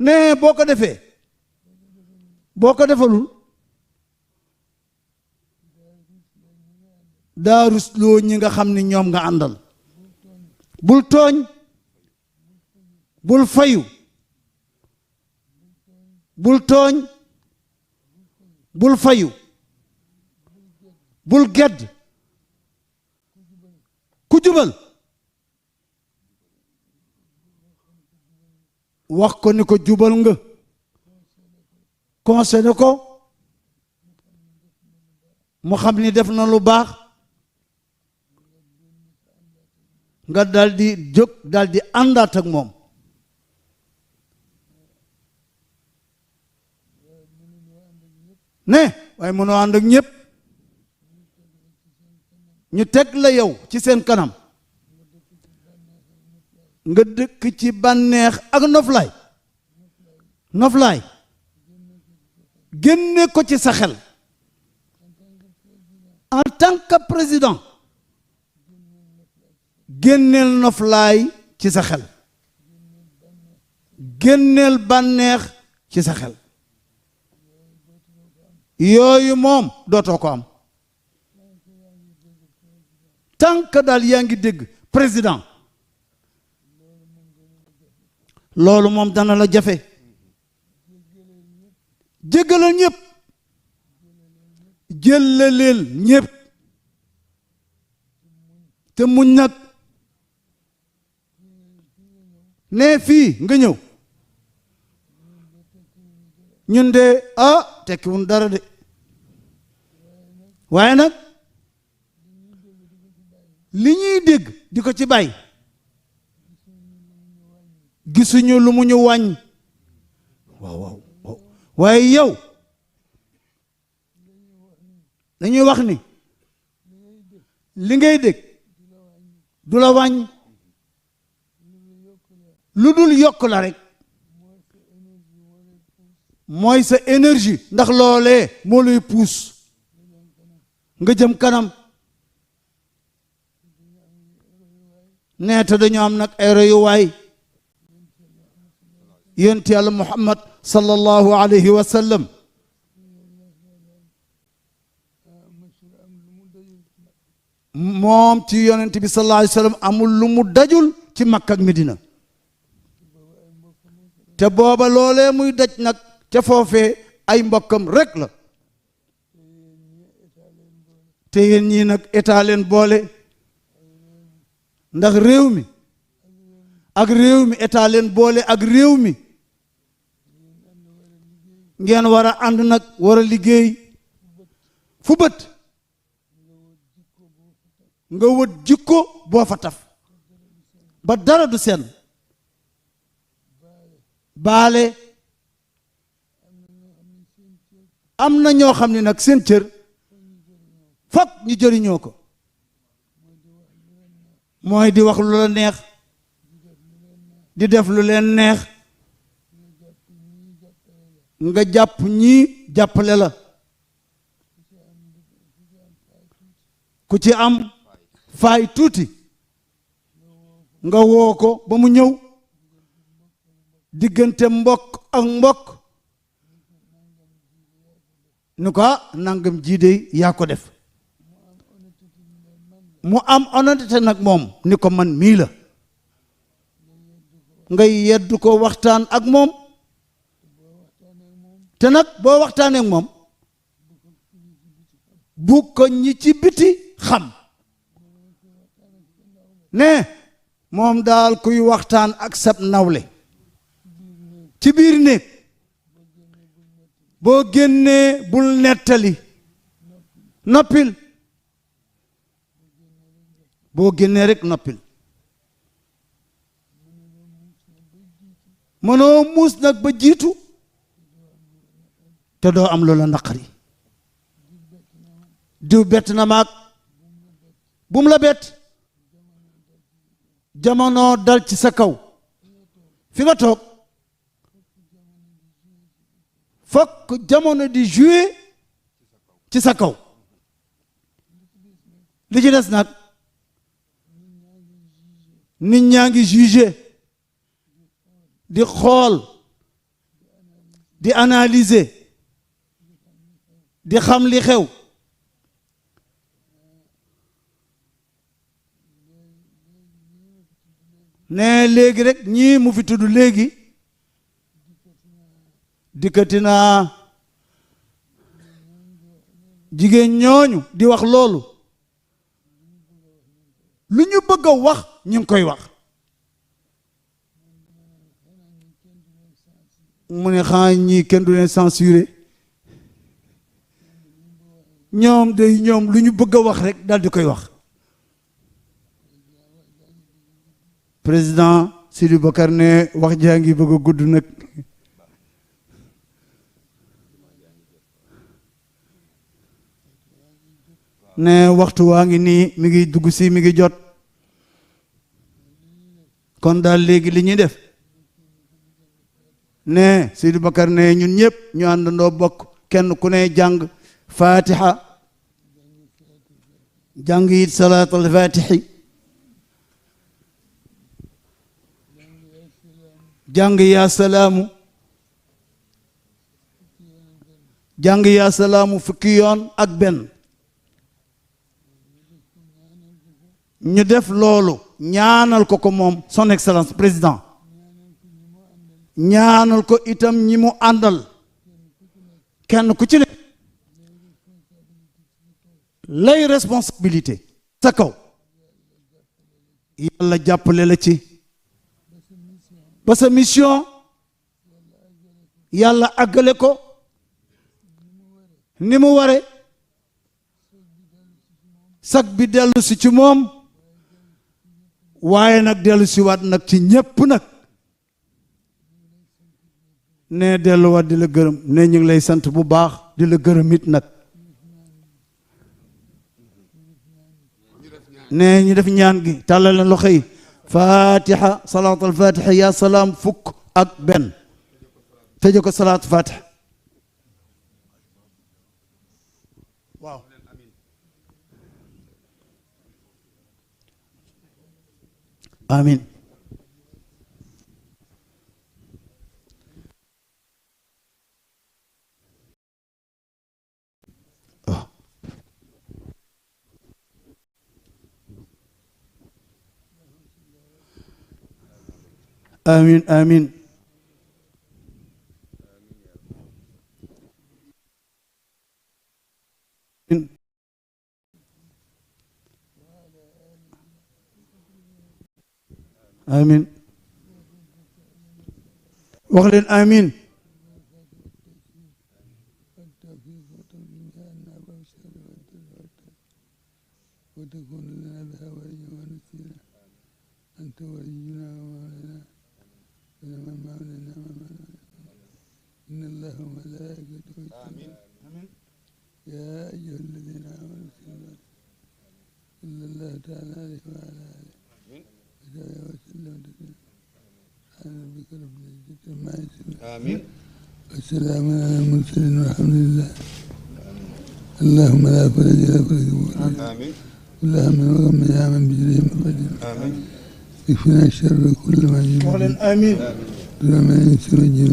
ne boo ko defee boo ko defalul daa rusloo ñi nga xam ni ñoom nga àndal bul tooñ bul fayu bul tooñ bul fayu bul gedd ku jubal wax ko ni ko jubal nga conseillé ko mu xam ni def na lu baax nga daldi jóg daldi àndaat ak moom ne waaye mënoo ànd ak ñépp ñu teg la yow ci seen kanam nga dëkk ci bànneex ak noflaay noflaay génne ko ci sa xel en tant que président génneel noflaay ci sa xel génneel bànneex ci sa xel yooyu moom dootoo ko am tant que daal yaa ngi dégg président loolu moom dana la jafe jéggalal ñépp jëllaleel ñépp te muñ nag nee fii nga ñëw ñun de tekkiwun dara de waaye nag li ñuy dégg di ko ci bàyyi gisuñu lu mu ñu wàññ waaw waaye yow dañuy wax ni li ngay dégg du la wàññ lu dul yokk la rek mooy sa énergie ndax loolee moo lay puus nga jëm kanam nee te dañu am nag ay royuwaay yonent yàlla Muhammad sallallahu alayhi wa sallam moom ci yonent bi sallallahu alayhi wa sallam amul lu mu dajul ci Makka ak Medina te booba loolee muy daj nag ca foofee ay mbokkam rek la te yéen ñii nag état leen boole ndax réew mi ak réew mi état leen boole ak réew mi ngeen war a ànd nag war a liggéey fu bët nga wët jikko boo fa taf ba dara du seen baale am na ñoo xam ne nag seen cër fokk ñu jëriñoo ko mooy di wax lu la neex di def lu leen neex nga jàpp ñii jàppale la ku ci am faay tuuti nga woo ko ba mu ñëw diggante mbokk ak mbokk ni ko nangam jiide yaa ko def mu am honnêteté nag moom ni ko man mii la ngay yeddu ko waxtaan ak moom te nag boo waxtaanee ak moom bu ko ñi ci biti xam ne moom daal kuy waxtaan ak sab nawle ci biir néeg boo génnee bul nettali noppil boo génnee rek noppil mënoo muus nag ba jiitu te doo am loola naqari diw bett na maag bum la bett jamono dal ci sa kaw fi nga toog fokk jamono di jouer ci sa kaw li ci des nag nit ñaa ngi jugé di xool di analyser di xam li xew ne léegi rek ñii mu fi tudd léegi dikkati naa jigéen ñooñu di wax loolu lu ñu bëgg a wax ñu ngi koy wax mu ne xanaa ñii kenn du leen censuré ñoom lu ñu bëgg a wax rek daal di koy wax président Sidi Bakar ne wax jaa ngi bëgg a gudd nag ne waxtu waa ngi nii mi ngi dugg si mi ngi jot kon daal léegi li ñuy def ne Sidi Bakar ne ñun ñëpp ñu àndandoo bokk kenn ku ne jàng fatiha jàng it salaatul fatixi jàng yaa salaamu jàng yaa salaamu fukki yoon ak benn ñu def loolu ñaanal ko moom son excellence président ñaanal ko itam ñi mu àndal kenn ku ci ne lay responsabilité sa kaw yàlla jàppale la ci ba sa mission yàlla àggale ko ni mu ware sag bi dellu si ci moom waaye nag dellu si waat nag ci ñépp nag ne delluwaat di la gërëm ne ñu ngi lay sant bu baax di la gërëm it nag ne ñu def ñaan gi tàllal leen loxo yi fatiha salaatul fatiha yaa salaam fukk ak benn tëje ko salaatu fatiha waaw amin آمين آمين آمين وغلن آمين وتكون لنا بها وليا ونصيرا أنت ولينا ومولانا إن الله وملائكته يصلون يا أيها الذين آمنوا صلوا صلى الله تعالى عليه وعلى آله وسلم تسليما سبحان ربك رب العزة عما يصفون آمين والسلام على المرسلين والحمد لله اللهم لا فرج لا فرج آمين كل هم وغم يا من بجريه مفجر آمين اكفنا الشر كل ما يجب آمين دون ما ينسر الجنة